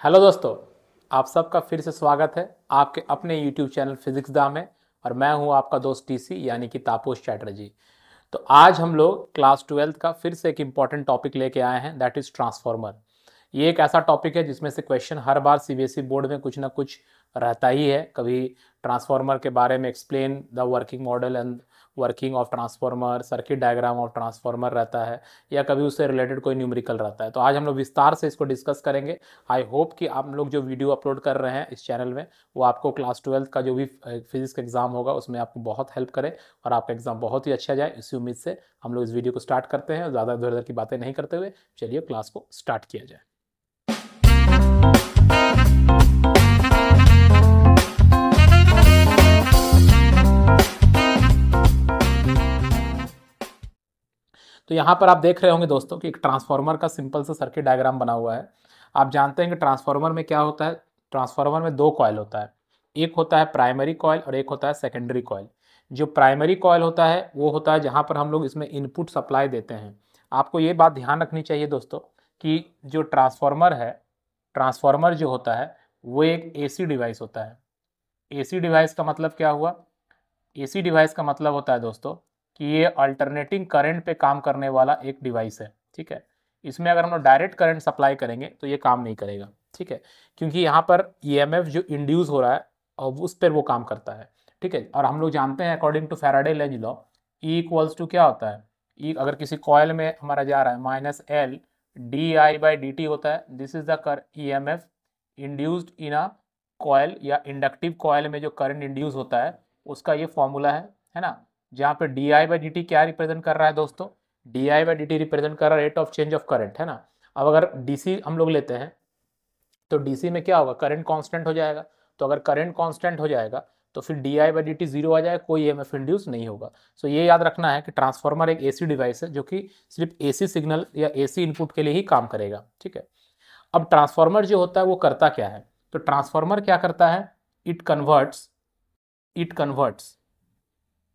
Hello दोस्तों, आप सबका फिर से स्वागत है आपके अपने YouTube चैनल फिजिक्स दा में। और मैं हूं आपका दोस्त टीसी यानी कि तापोश चैटर्जी। तो आज हम लोग क्लास 12th का फिर से एक इम्पॉर्टेंट टॉपिक लेके आए हैं, दैट इज़ ट्रांसफार्मर। ये एक ऐसा टॉपिक है जिसमें से क्वेश्चन हर बार सीबीएसई बोर्ड में कुछ ना कुछ रहता ही है। कभी ट्रांसफार्मर के बारे में explain the working model and working of transformer, circuit diagram of transformer रहता है, या कभी उससे रिलेटेड कोई न्यूमेरिकल रहता है। तो आज हम लोग विस्तार से इसको डिस्कस करेंगे। आई होप कि आप लोग जो वीडियो अपलोड कर रहे हैं इस चैनल में, वो आपको क्लास 12th का जो भी फिजिक्स का एग्जाम होगा उसमें आपको बहुत हेल्प करे और आपका एग्जाम बहुत ही अच्छा जाए। इसी उम्मीद से हम लोग इस वीडियो को स्टार्ट करते हैं। ज़्यादा इधर उधर की बातें नहीं करते हुए चलिए क्लास को स्टार्ट किया जाए। तो यहाँ पर आप देख रहे होंगे दोस्तों कि एक ट्रांसफार्मर का सिंपल सा सर्किट डायग्राम बना हुआ है। आप जानते हैं कि ट्रांसफार्मर में क्या होता है। ट्रांसफार्मर में दो कॉइल होता है, एक होता है प्राइमरी कॉइल और एक होता है सेकेंडरी कॉइल। जो प्राइमरी कॉइल होता है वो होता है जहाँ पर हम लोग इसमें इनपुट सप्लाई देते हैं। आपको ये बात ध्यान रखनी चाहिए दोस्तों कि जो ट्रांसफार्मर है, ट्रांसफार्मर जो होता है वो एक एसी डिवाइस होता है। एसी डिवाइस का मतलब क्या हुआ? एसी डिवाइस का मतलब होता है दोस्तों कि ये अल्टरनेटिंग करंट पे काम करने वाला एक डिवाइस है। ठीक है, इसमें अगर हम लोग डायरेक्ट करंट सप्लाई करेंगे तो ये काम नहीं करेगा। ठीक है, क्योंकि यहाँ पर ईएमएफ जो इंड्यूस हो रहा है और उस पर वो काम करता है। ठीक है, और हम लोग जानते हैं according to Faraday Lenz law, E equals to क्या होता है। ई अगर किसी कॉयल में हमारा जा रहा है -L di/dt होता है। This is the EMF induced in a coil या इंडक्टिव कॉयल में जो करंट इंड्यूस होता है उसका ये फॉर्मूला है ना। जहाँ पे di/dt क्या रिप्रेजेंट कर रहा है दोस्तों? di/dt रिप्रेजेंट कर रहा है rate of change of current, है ना। अब अगर डीसी हम लोग लेते हैं तो डीसी में क्या होगा, करंट कांस्टेंट हो जाएगा। तो अगर करंट कांस्टेंट हो जाएगा तो फिर di/dt जीरो आ जाएगा, कोई ईएमएफ इंड्यूस नहीं होगा। सो ये याद रखना है कि ट्रांसफार्मर एक एसी डिवाइस है जो कि सिर्फ एसी सिग्नल या एसी इनपुट के लिए ही काम करेगा। ठीक है, अब ट्रांसफार्मर जो होता है वो करता क्या है? तो ट्रांसफार्मर क्या करता है, इट कन्वर्ट्स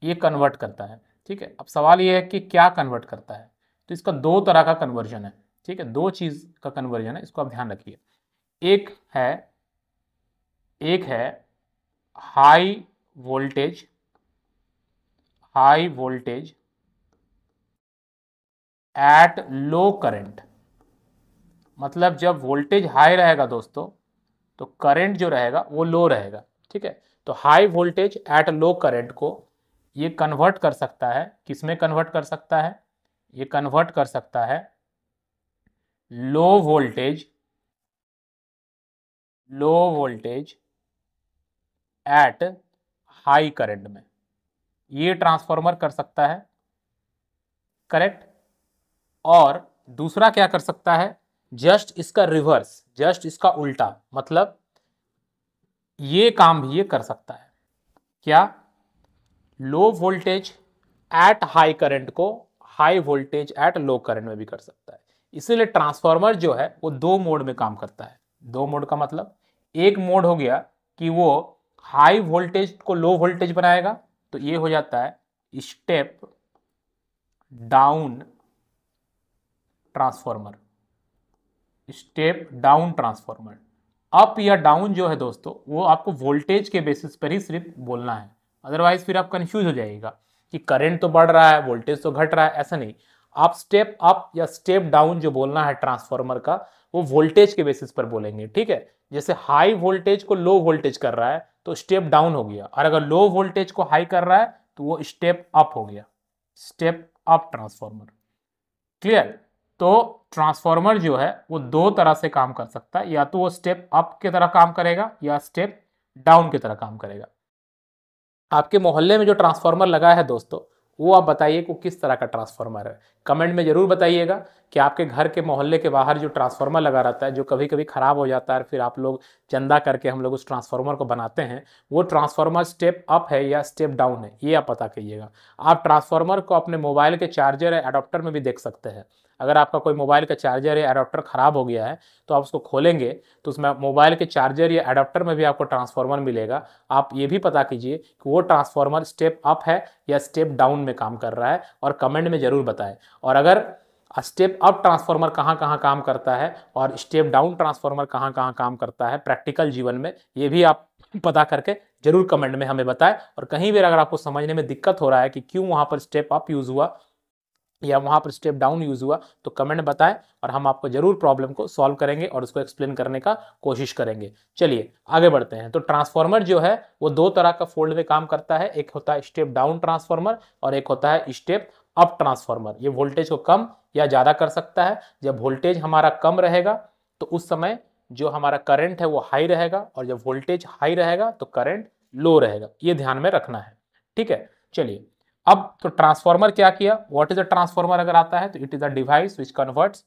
ये कन्वर्ट करता है। ठीक है, अब सवाल ये है कि क्या कन्वर्ट करता है। तो इसका दो तरह का कन्वर्जन है। ठीक है, दो चीज का कन्वर्जन है, इसको आप ध्यान रखिए। एक है एक है high voltage at low current. मतलब जब वोल्टेज हाई रहेगा दोस्तों तो करंट जो रहेगा वो लो रहेगा। ठीक है, तो high voltage at low current को ये कन्वर्ट कर सकता है, किसमें कन्वर्ट कर सकता है? ये कन्वर्ट कर सकता है लो वोल्टेज एट हाई करंट में। ये ट्रांसफार्मर कर सकता है, करेक्ट। और दूसरा क्या कर सकता है, जस्ट इसका रिवर्स, जस्ट इसका उल्टा, मतलब ये काम भी ये कर सकता है। क्या? Low voltage at high current को high voltage at low current में भी कर सकता है। इसीलिए ट्रांसफार्मर जो है वो दो मोड में काम करता है। दो मोड का मतलब, एक मोड हो गया कि वो हाई वोल्टेज को लो वोल्टेज बनाएगा, तो ये हो जाता है step down transformer. Step down transformer. Up या डाउन जो है दोस्तों वो आपको वोल्टेज के बेसिस पर ही सिर्फ बोलना है, अदरवाइज फिर आप कंफ्यूज हो जाइएगा कि करंट तो बढ़ रहा है वोल्टेज तो घट रहा है, ऐसा नहीं। आप स्टेप अप या स्टेप डाउन जो बोलना है ट्रांसफार्मर का, वो वोल्टेज के बेसिस पर बोलेंगे। ठीक है, जैसे हाई वोल्टेज को लो वोल्टेज कर रहा है तो स्टेप डाउन हो गया, और अगर लो वोल्टेज को हाई कर रहा है तो वो स्टेप अप हो गया, स्टेप अप ट्रांसफार्मर। क्लियर? तो ट्रांसफार्मर जो है वो दो तरह से काम कर सकता है, या तो वो स्टेप अप की तरह काम करेगा या स्टेप डाउन की तरह काम करेगा। आपके मोहल्ले में जो ट्रांसफार्मर लगा है दोस्तों, वो आप बताइए को किस तरह का ट्रांसफार्मर है। कमेंट में जरूर बताइएगा कि आपके घर के मोहल्ले के बाहर जो ट्रांसफार्मर लगा रहता है, जो कभी कभी खराब हो जाता है, फिर आप लोग चंदा करके हम लोग उस ट्रांसफार्मर को बनाते हैं, वो ट्रांसफार्मर स्टेप अप है या स्टेप डाउन है, ये आप पता कीजिएगा। आप ट्रांसफार्मर को अपने मोबाइल के चार्जर या एडाप्टर में भी देख सकते हैं। अगर आपका कोई मोबाइल का चार्जर या एडाप्टर खराब हो गया है तो आप उसको खोलेंगे तो उसमें मोबाइल के चार्जर या एडाप्टर में भी आपको ट्रांसफार्मर मिलेगा। आप ये भी पता कीजिए कि वो ट्रांसफार्मर स्टेप अप है या स्टेप डाउन में काम कर रहा है, और कमेंट में जरूर बताएं। और अगर स्टेप अप ट्रांसफार्मर कहाँ कहाँ काम करता है और स्टेप डाउन ट्रांसफार्मर कहाँ कहाँ काम करता है प्रैक्टिकल जीवन में, ये भी आप पता करके जरूर कमेंट में हमें बताएं। और कहीं भी अगर आपको समझने में दिक्कत हो रहा है कि क्यों वहाँ पर स्टेप अप यूज़ हुआ या वहाँ पर स्टेप डाउन यूज़ हुआ, तो कमेंट बताएं और हम आपको जरूर प्रॉब्लम को सॉल्व करेंगे और उसको एक्सप्लेन करने का कोशिश करेंगे। चलिए आगे बढ़ते हैं। तो ट्रांसफार्मर जो है वो दो तरह का फोल्ड में काम करता है, एक होता है स्टेप डाउन ट्रांसफार्मर और एक होता है स्टेप अप ट्रांसफार्मर। ये वोल्टेज को कम या ज़्यादा कर सकता है। जब वोल्टेज हमारा कम रहेगा तो उस समय जो हमारा करंट है वो हाई रहेगा, और जब वोल्टेज हाई रहेगा तो करंट लो रहेगा। ये ध्यान में रखना है, ठीक है। चलिए अब तो ट्रांसफार्मर क्या किया, व्हाट इज अ ट्रांसफार्मर अगर आता है तो it is a device which converts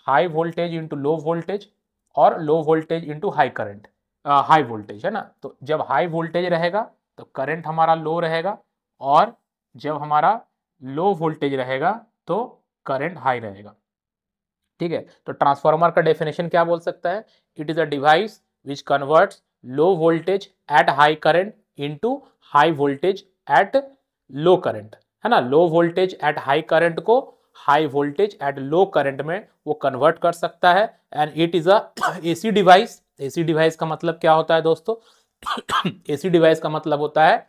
high voltage into low voltage और low voltage into high current, high voltage है ना। तो जब हाई वोल्टेज रहेगा तो करंट हमारा लो रहेगा, और जब हमारा लो वोल्टेज रहेगा तो करंट हाई रहेगा, ठीक है। तो ट्रांसफार्मर का डेफिनेशन क्या बोल सकता है, it is a device which converts low voltage at high current into high voltage at low current, है ना। Low voltage at high current को high voltage at low current में वो कन्वर्ट कर सकता है। And it is a AC device. AC device का मतलब क्या होता है दोस्तों, एसी डिवाइस का मतलब होता है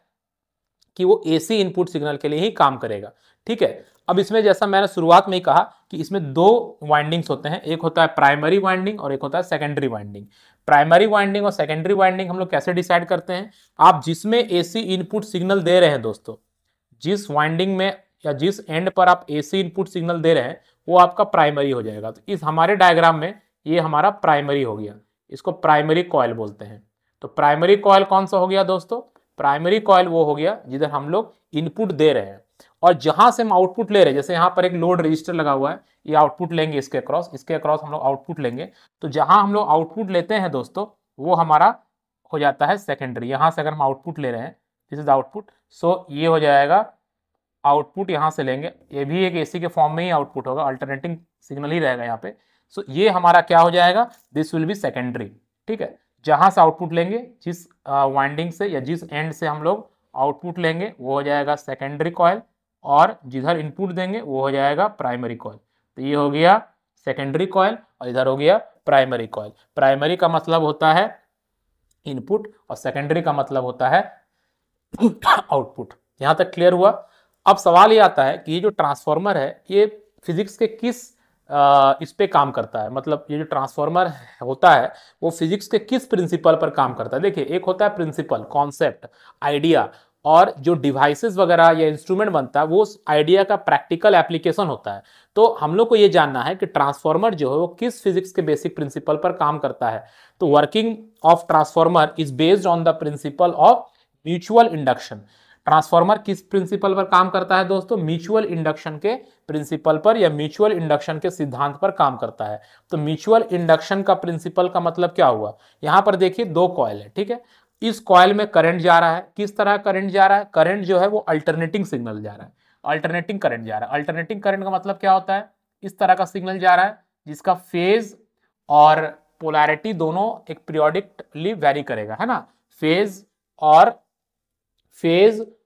कि वो एसी इनपुट सिग्नल के लिए ही काम करेगा, ठीक है। अब इसमें जैसा मैंने शुरुआत में ही कहा कि इसमें दो वाइंडिंग्स होते हैं, एक होता है प्राइमरी वाइंडिंग और एक होता है सेकेंडरी वाइंडिंग। प्राइमरी वाइंडिंग और सेकेंडरी वाइंडिंग हम लोग कैसे डिसाइड करते हैं, आप जिसमें एसी इनपुट सिग्नल दे रहे हैं दोस्तों, जिस वाइंडिंग में या जिस एंड पर आप एसी इनपुट सिग्नल दे रहे हैं वो आपका प्राइमरी हो जाएगा। तो इस हमारे डायग्राम में ये हमारा प्राइमरी हो गया, इसको प्राइमरी कॉइल बोलते हैं। तो प्राइमरी कॉइल कौन सा हो गया दोस्तों, प्राइमरी कॉइल वो हो गया जिधर हम लोग इनपुट दे रहे हैं और जहां से हम आउटपुट ले रहे हैं। जैसे यहाँ पर एक लोड रजिस्टर लगा हुआ है, ये आउटपुट लेंगे इसके अक्रॉस हम लोग आउटपुट लेंगे। तो जहां हम लोग आउटपुट लेते हैं दोस्तों वो हमारा हो जाता है सेकेंडरी। यहां से अगर हम आउटपुट ले रहे हैं, दिस इज आउटपुट, सो ये हो जाएगा आउटपुट यहां से लेंगे, ये भी एक एसी के फॉर्म में ही आउटपुट होगा, अल्टरनेटिंग सिग्नल ही रहेगा यहाँ पे। सो ये हमारा क्या हो जाएगा, दिस विल बी सेकेंडरी, ठीक है। जहां से आउटपुट लेंगे, जिस वाइंडिंग से या जिस एंड से हम लोग आउटपुट लेंगे वो हो जाएगा सेकेंडरी कॉइल, और जिधर इनपुट देंगे वो हो जाएगा प्राइमरी कॉइल। तो ये हो गया सेकेंडरी कॉइल और इधर हो गया प्राइमरी कॉइल। प्राइमरी का मतलब होता है इनपुट और सेकेंडरी का मतलब होता है आउटपुट। यहां तक क्लियर हुआ। अब सवाल ये आता है कि ये जो ट्रांसफार्मर है ये फिजिक्स के किस इस पे काम करता है, मतलब ये जो ट्रांसफार्मर होता है वो फिजिक्स के किस प्रिंसिपल पर काम करता है। देखिए एक होता है प्रिंसिपल, कॉन्सेप्ट, आइडिया, और जो डिवाइसेस वगैरह या इंस्ट्रूमेंट बनता है वो उस आइडिया का प्रैक्टिकल एप्लीकेशन होता है। तो हम लोग को ये जानना है कि ट्रांसफार्मर जो है वो किस फिजिक्स के बेसिक प्रिंसिपल पर काम करता है। तो working of transformer is based on the principle of mutual induction. Transformer किस प्रिंसिपल पर काम करता है दोस्तों, म्यूचुअल इंडक्शन के प्रिंसिपल पर या म्यूचुअल इंडक्शन के सिद्धांत पर काम करता है। तो म्यूचुअल इंडक्शन का प्रिंसिपल का मतलब क्या हुआ, यहां पर देखिए दो कॉइल है, ठीक है। इस कॉइल में करंट जा रहा है, किस तरह करंट जा रहा है, करंट जो है वो अल्टरनेटिंग सिग्नल जा रहा है, अल्टरनेटिंग करंट जा रहा है। अल्टरनेटिंग करंट का मतलब क्या होता है, इस तरह का सिग्नल जा रहा है जिसका फेज और पोलैरिटी दोनों एक पीरियोडिकली वेरी करेगा, है ना। फेज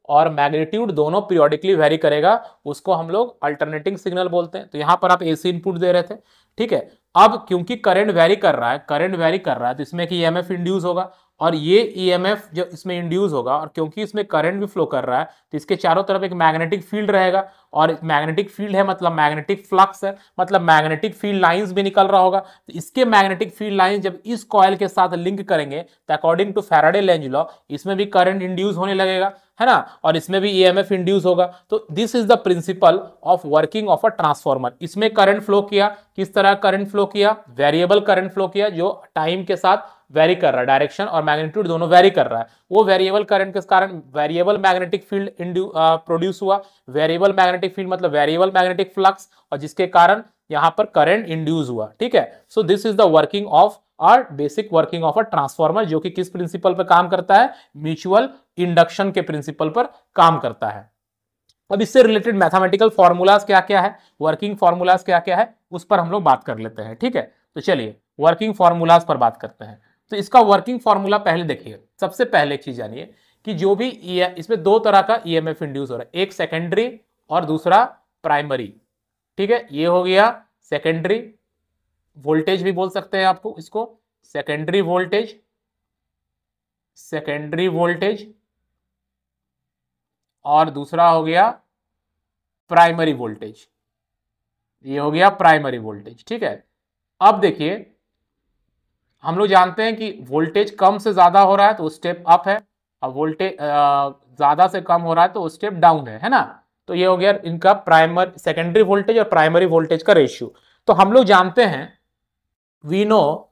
और मैग्नीट्यूड दोनों पीरियोडिकली वेरी करेगा, उसको हम लोग अल्टरनेटिंग सिग्नल बोलते हैं। तो यहां पर आप एसी इनपुट दे रहे थे, ठीक है। अब क्योंकि करंट वेरी कर रहा है, तो इसमें कि ईएमएफ इंड्यूस होगा, और ये ईएमएफ जो इसमें इंड्यूस होगा और क्योंकि इसमें करंट भी फ्लो कर रहा है तो इसके चारों तरफ एक मैग्नेटिक फील्ड रहेगा, और मैग्नेटिक फील्ड है मतलब मैग्नेटिक फ्लक्स है, मतलब मैग्नेटिक फील्ड लाइंस भी निकल रहा होगा। तो इसके मैग्नेटिक फील्ड लाइंस जब इस कॉइल के साथ लिंक करेंगे तो according to Faraday Lenz law इसमें भी करंट इंड्यूस होने लगेगा, है ना, और इसमें भी ईएमएफ इंड्यूस होगा। तो this is the principle of working of a transformer. इसमें करंट फ्लो किया, किस तरह करंट फ्लो किया, वेरिएबल करंट फ्लो किया जो टाइम के साथ वेरी कर रहा है, डायरेक्शन और मैग्नीट्यूड दोनों वेरी कर रहा है। वो वेरिएबल करंट के कारण वेरिएबल मैग्नेटिक फील्ड प्रोड्यूस हुआ। वेरिएबल मैग्नेटिक फील्ड मतलब वेरिएबल मैग्नेटिक फ्लक्स, और जिसके कारण यहां पर करंट इंड्यूस हुआ, ठीक है। So this is the working of और basic working of a transformer, जो कि किस प्रिंसिपल पर काम करता है, म्यूचुअल इंडक्शन के प्रिंसिपल पर काम करता है। अब इससे रिलेटेड मैथमेटिकल फॉर्मूलाज क्या क्या है, वर्किंग फॉर्मूलाज क्या क्या है, उस पर हम लोग बात कर लेते हैं, ठीक है। तो चलिए वर्किंग फॉर्मूलाज पर बात करते हैं। तो इसका वर्किंग फॉर्मूला पहले देखिए, सबसे पहले एक चीज जानिए कि जो भी इसमें दो तरह का ईएमएफ इंड्यूस हो रहा है, एक सेकेंडरी और दूसरा प्राइमरी, ठीक है, ये हो गया सेकेंडरी वोल्टेज भी बोल सकते हैं आपको इसको, सेकेंडरी वोल्टेज, सेकेंडरी वोल्टेज। और दूसरा हो गया प्राइमरी वोल्टेज, ये हो गया प्राइमरी वोल्टेज। ठीक है, अब देखिए हम लोग जानते हैं कि वोल्टेज कम से ज्यादा हो रहा है तो स्टेप अप है, और वोल्टेज ज्यादा से कम हो रहा है तो स्टेप डाउन है ना। तो ये हो गया इनका प्राइमरी सेकेंडरी वोल्टेज और प्राइमरी वोल्टेज का रेशियो। तो हम लोग जानते हैं, वी नो,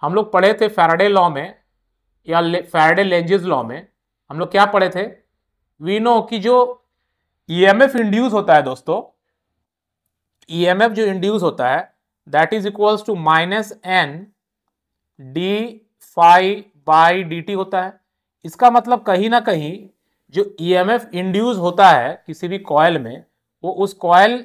हम लोग पढ़े थे फैराडे लॉ में या फैराडे लेंजेस लॉ में, हम लोग क्या पढ़े थे, वी नो कि जो ईएमएफ इंड्यूस होता है दोस्तों, ईएमएफ जो इंड्यूस होता है that is equals to minus N D phi by D T होता है। इसका मतलब कहीं ना कहीं जो ईएमएफ इंड्यूस होता है किसी भी कॉइल में, वो उस कॉइल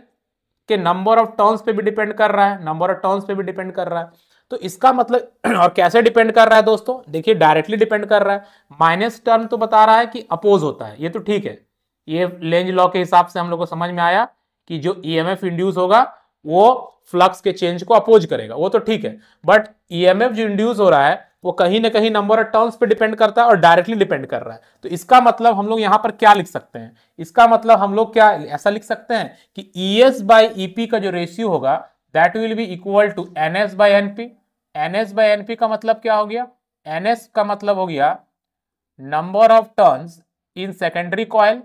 के नंबर ऑफ टर्न्स पे भी डिपेंड कर रहा है, नंबर ऑफ टर्न्स पे भी डिपेंड कर रहा है। तो इसका मतलब और कैसे डिपेंड कर रहा है दोस्तों, देखिए डायरेक्टली डिपेंड कर रहा है। माइनस टर्म तो बता रहा है कि अपोज होता है, ये तो ठीक है, ये लेंज लॉ के हिसाब से हम लोग को समझ में आया कि जो ईएमएफ इंड्यूस होगा वो फ्लक्स के चेंज को अपोज करेगा, वो तो ठीक है। बट ईएमएफ जो इंड्यूस हो रहा है वो कहीं ना कहीं नंबर ऑफ टर्न्स पे डिपेंड करता है और डायरेक्टली डिपेंड कर रहा है। तो इसका मतलब हम लोग यहां पर क्या लिख सकते हैं, इसका मतलब हम लोग क्या ऐसा लिख सकते हैं कि ES बाई ईपी का जो रेशियो होगा that will be equal to NS by NP। NS by NP का मतलब क्या हो गया, NS का मतलब हो गया number of turns in secondary coil,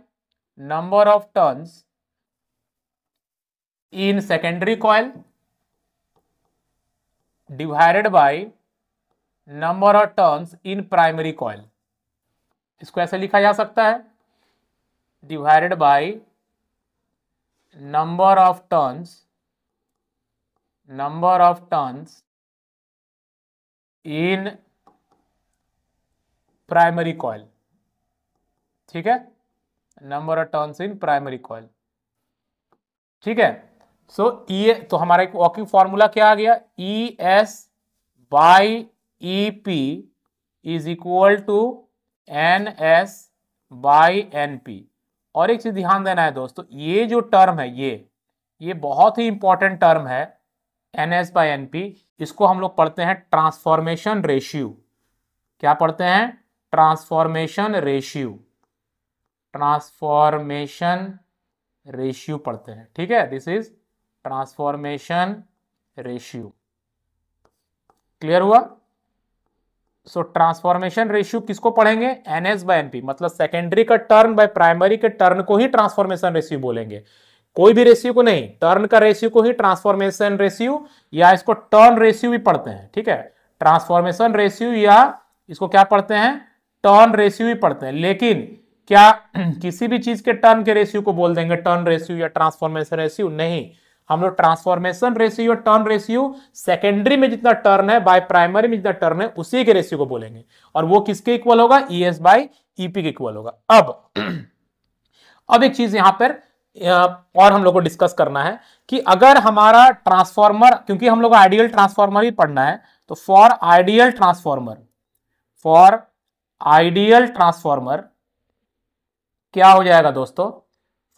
number of turns in secondary coil divided by number of turns in primary coil. इसको ऐसे लिखा जा सकता है, divided by number of turns in primary coil. ठीक है, number of turns in primary coil. ठीक है, सो ये तो हमारा एक वर्किंग फॉर्मूला क्या आ गया, ES by EP is equal to NS by NP। और एक चीज ध्यान देना है दोस्तों, ये जो टर्म है ये बहुत ही इंपॉर्टेंट टर्म है NS बाई NP। इसको हम लोग पढ़ते हैं ट्रांसफॉर्मेशन रेशियो। क्या पढ़ते हैं, ट्रांसफॉर्मेशन रेशियो, ट्रांसफॉर्मेशन रेशियो पढ़ते हैं। ठीक है, this is transformation ratio. Clear हुआ। सो ट्रांसफॉर्मेशन रेशियो किसको पढ़ेंगे, NS बाय NP, मतलब सेकेंडरी का टर्न बाय प्राइमरी के टर्न को ही ट्रांसफॉर्मेशन रेशियो बोलेंगे, कोई भी रेशियो को नहीं, टर्न का रेशियो को ही ट्रांसफॉर्मेशन रेशियो या इसको टर्न रेशियो भी पढ़ते हैं। ठीक है, ट्रांसफॉर्मेशन रेशियो या इसको क्या पढ़ते हैं, टर्न रेशियो भी पढ़ते हैं। लेकिन क्या किसी भी चीज के टर्न के रेशियो को बोल देंगे टर्न रेशियो या ट्रांसफॉर्मेशन रेशियो, नहीं। हम लोग transformation ratio, turn ratio secondary में जितना टर्न है बाय प्राइमरी में जितना टर्न है उसी के रेशियो को बोलेंगे, और वो किसके इक्वल होगा, ES बाई EP के इक्वल होगा। अब एक चीज यहां पर और हम लोग को डिस्कस करना है कि अगर हमारा ट्रांसफॉर्मर, क्योंकि हम लोग आइडियल ट्रांसफॉर्मर ही पढ़ना है, तो फॉर आइडियल ट्रांसफॉर्मर क्या हो जाएगा दोस्तों,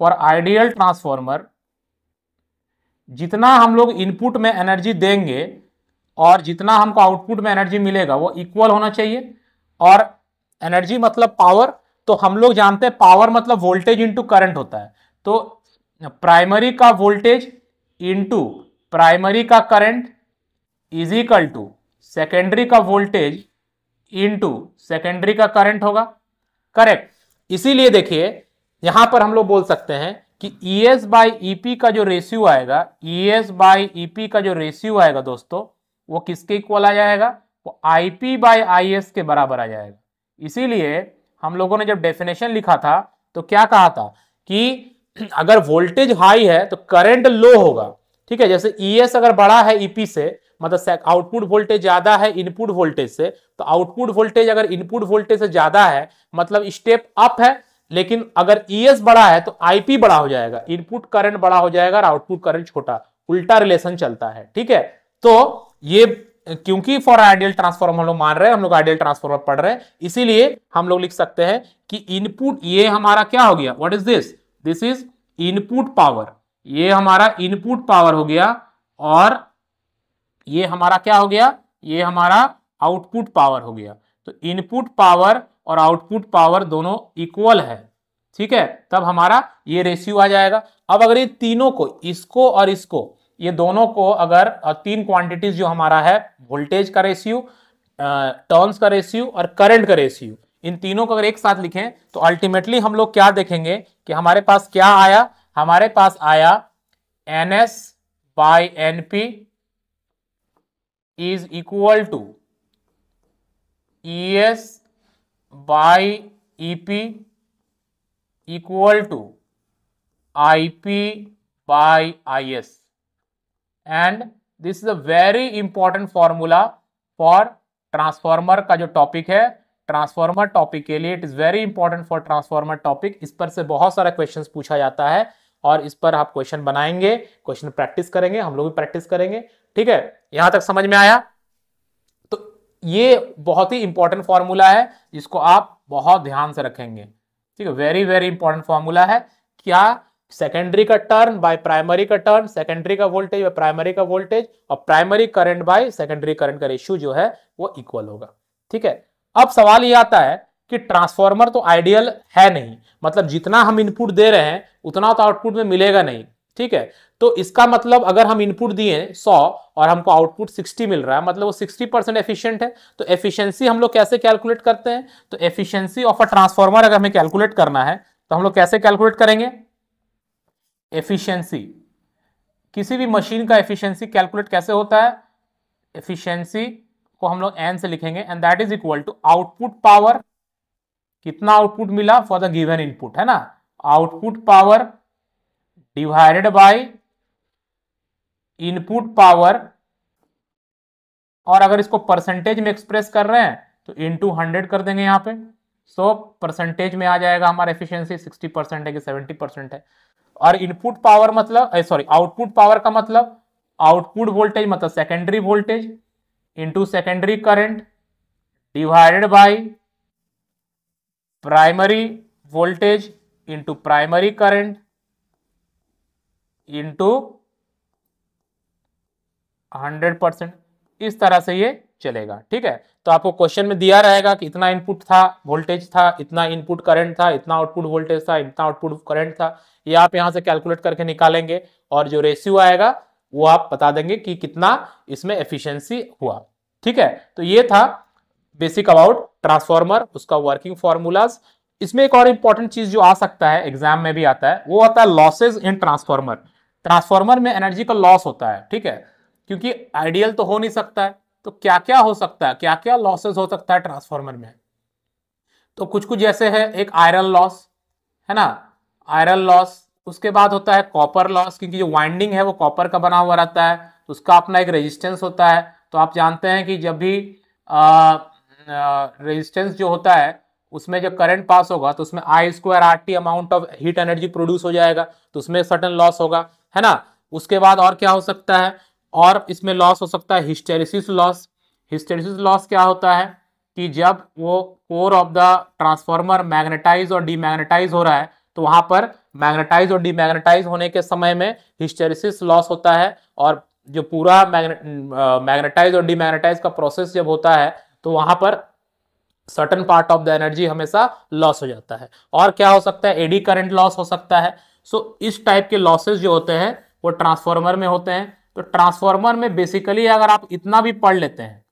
फॉर आइडियल ट्रांसफॉर्मर जितना हम लोग इनपुट में एनर्जी देंगे और जितना हमको आउटपुट में एनर्जी मिलेगा वो इक्वल होना चाहिए। और एनर्जी मतलब पावर, तो हम लोग जानते हैं पावर मतलब वोल्टेज इंटू करंट होता है। तो प्राइमरी का वोल्टेज इंटू प्राइमरी का current is equal to secondary का वोल्टेज इंटू सेकेंडरी का करंट होगा, करेक्ट। इसीलिए देखिए यहां पर हम लोग बोल सकते हैं कि ES बाई EP का जो रेशियो आएगा, ES बाई EP का जो रेशियो आएगा दोस्तों, वो किसके इक्वल आ जाएगा, वो IP बाई IS के बराबर आ जाएगा। इसीलिए हम लोगों ने जब डेफिनेशन लिखा था तो क्या कहा था कि अगर वोल्टेज हाई है तो करंट लो होगा। ठीक है, जैसे ES अगर बड़ा है EP से, मतलब आउटपुट वोल्टेज ज्यादा है इनपुट वोल्टेज से, तो आउटपुट वोल्टेज अगर इनपुट वोल्टेज से ज्यादा है मतलब स्टेप अप है। लेकिन अगर ES बड़ा है तो IP बड़ा हो जाएगा, इनपुट करंट बड़ा हो जाएगा और आउटपुट करंट छोटा, उल्टा रिलेशन चलता है। ठीक है, तो ये क्योंकि फॉर आइडियल ट्रांसफॉर्मर हम लोग मान रहे हैं, हम लोग आइडियल ट्रांसफॉर्मर पढ़ रहे हैं, इसीलिए हम लोग लिख सकते हैं कि इनपुट, ये हमारा क्या हो गया, what is this, this is input power, ये हमारा इनपुट पावर हो गया और ये हमारा क्या हो गया, ये हमारा आउटपुट पावर हो गया। तो इनपुट पावर और आउटपुट पावर दोनों इक्वल है, ठीक है, तब हमारा ये रेशियो आ जाएगा। अब अगर ये तीनों को, इसको और इसको, ये दोनों को अगर तीन क्वांटिटीज जो हमारा है, वोल्टेज का रेशियो, टर्न्स का रेशियो और करंट का रेशियो, इन तीनों को अगर एक साथ लिखें तो अल्टीमेटली हम लोग क्या देखेंगे कि हमारे पास क्या आया, हमारे पास आया NS by NP is equal to ES by EP equal to IP by IS, and this is a very important formula for transformer का जो टॉपिक है, ट्रांसफॉर्मर टॉपिक के लिए it is very important for transformer topic. इस पर से बहुत सारा क्वेश्चंस पूछा जाता है और इस पर आप क्वेश्चन बनाएंगे, क्वेश्चन प्रैक्टिस करेंगे, हम लोग भी प्रैक्टिस करेंगे, ठीक है। यहां तक समझ में आया? तो ये बहुत ही इंपॉर्टेंट फॉर्मूला है जिसको आप बहुत ध्यान से रखेंगे, ठीक है, वेरी वेरी इंपॉर्टेंट फॉर्मूला है। क्या? सेकेंडरी का टर्न बाय प्राइमरी का टर्न, सेकेंडरी का वोल्टेज बाय प्राइमरी का वोल्टेज और primary current by secondary current का रेशियो जो है वो इक्वल होगा, ठीक है। अब सवाल ये आता है कि ट्रांसफॉर्मर तो आइडियल है नहीं, मतलब जितना हम इनपुट दे रहे हैं उतना तो आउटपुट में मिलेगा नहीं, ठीक है। तो इसका मतलब अगर हम इनपुट दिए 100 और हमको आउटपुट 60 मिल रहा है, मतलब वो 60% एफिशिएंट है। तो एफिशिएंसी हम लोग कैसे कैलकुलेट करते हैं? तो एफिशिएंसी ऑफ अ ट्रांसफॉर्मर अगर हमें कैलकुलेट करना है तो हम लोग कैसे कैलकुलेट करेंगे? एफिशिएंसी, किसी भी मशीन का एफिशिएंसी कैलकुलेट कैसे होता है? एफिशिएंसी को हम लोग एन से लिखेंगे and that is equal to output power, कितना आउटपुट मिला फॉर द गिवन इनपुट, है ना, output power divided by input power, और अगर इसको परसेंटेज में एक्सप्रेस कर रहे हैं तो इनटू 100 कर देंगे यहाँ पे। सो परसेंटेज में आ जाएगा हमारा एफिशिएंसी 60% है कि 70% है। और इनपुट पावर मतलब सॉरी आउटपुट पावर का मतलब आउटपुट वोल्टेज मतलब secondary voltage into secondary current divided by primary voltage into primary current into 100%। इस तरह से ये चलेगा, ठीक है। तो आपको क्वेश्चन में दिया रहेगा कि इतना इनपुट था, वोल्टेज था, इतना इनपुट करंट था, इतना आउटपुट वोल्टेज था, इतना आउटपुट करंट था। ये आप यहां से कैलकुलेट करके निकालेंगे और जो रेशियो आएगा वो आप बता देंगे कि कितना इसमें एफिशिएंसी हुआ, ठीक है। तो ये था बेसिक अबाउट ट्रांसफॉर्मर, उसका वर्किंग फॉर्मूलाज। इसमें एक और इंपॉर्टेंट चीज जो आ सकता है, एग्जाम में भी आता है, वो होता है लॉसेज इन ट्रांसफॉर्मर। ट्रांसफॉर्मर में एनर्जी का लॉस होता है, ठीक है, क्योंकि आइडियल तो हो नहीं सकता है। तो क्या क्या हो सकता है, क्या क्या लॉसेज हो सकता है ट्रांसफॉर्मर में? तो कुछ कुछ जैसे है, एक आयरन लॉस, है ना, आयरन लॉस। उसके बाद होता है कॉपर लॉस, क्योंकि जो वाइंडिंग है वो कॉपर का बना हुआ रहता है, तो उसका अपना एक रेजिस्टेंस होता है। तो आप जानते हैं कि जब भी रेजिस्टेंस जो होता है उसमें जब करंट पास होगा तो उसमें I² RT amount of heat energy produce हो जाएगा, तो उसमें सर्टेन लॉस होगा, है ना। उसके बाद और क्या हो सकता है? और इसमें लॉस हो सकता है हिस्टेरिसिस लॉस। हिस्टेरिसिस लॉस क्या होता है कि जब वो core of the transformer magnetize और डीमैग्नेटाइज हो रहा है तो वहां पर मैग्नेटाइज और डीमैग्नेटाइज होने के समय में हिस्टेरिसिस लॉस होता है, और जो पूरा मैग्नेटाइज और डीमैग्नेटाइज का प्रोसेस जब होता है तो वहां पर certain part of the energy हमेशा लॉस हो जाता है। और क्या हो सकता है? एडी करंट लॉस हो सकता है। सो इस टाइप के लॉसेस जो होते हैं वो ट्रांसफॉर्मर में होते हैं। तो ट्रांसफॉर्मर में बेसिकली अगर आप इतना भी पढ़ लेते हैं,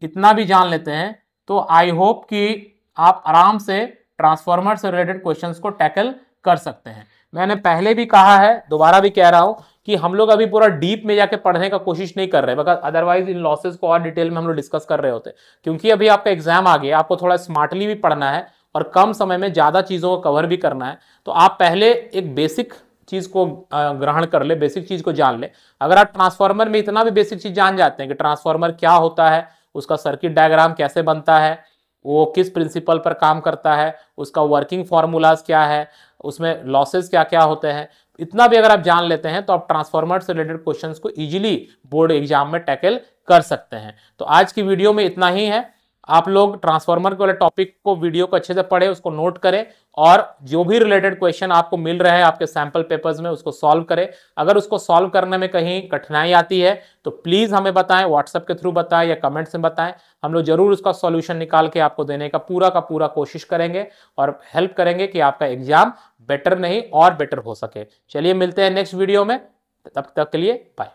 इतना भी जान लेते हैं, तो आई होप कि आप आराम से ट्रांसफॉर्मर से रिलेटेड क्वेश्चंस को टैकल कर सकते हैं। मैंने पहले भी कहा है, दोबारा भी कह रहा हूं कि हम लोग अभी पूरा डीप में जाके पढ़ने का कोशिश नहीं कर रहे, बस अदरवाइज इन लॉसेस को और डिटेल में हम लोग डिस्कस कर रहे होते, क्योंकि अभी आपका एग्जाम आ गया, आपको थोड़ा स्मार्टली भी पढ़ना है और कम समय में ज्यादा चीजों को कवर भी करना है। तो आप पहले एक बेसिक चीज को ग्रहण कर ले, बेसिक चीज को जान ले। अगर आप ट्रांसफॉर्मर में इतना भी बेसिक चीज जान जाते हैं कि ट्रांसफॉर्मर क्या होता है, उसका सर्किट डायग्राम कैसे बनता है, वो किस प्रिंसिपल पर काम करता है, उसका वर्किंग फार्मूलाज क्या है, उसमें लॉसेस क्या क्या होते हैं, इतना भी अगर आप जान लेते हैं तो आप ट्रांसफॉर्मर से रिलेटेड क्वेश्चंस को इजीली बोर्ड एग्जाम में टैकल कर सकते हैं। तो आज की वीडियो में इतना ही है। आप लोग ट्रांसफार्मर के वाले टॉपिक को, वीडियो को अच्छे से पढ़े, उसको नोट करें और जो भी रिलेटेड क्वेश्चन आपको मिल रहे हैं आपके सैंपल पेपर्स में उसको सॉल्व करें। अगर उसको सॉल्व करने में कहीं कठिनाई आती है तो प्लीज हमें बताएं, व्हाट्सएप के थ्रू बताएं या कमेंट्स में बताएं। हम लोग जरूर उसका सॉल्यूशन निकाल के आपको देने का पूरा कोशिश करेंगे और हेल्प करेंगे कि आपका एग्जाम बेटर नहीं और बेटर हो सके। चलिए मिलते हैं नेक्स्ट वीडियो में, तब तक के लिए बाय।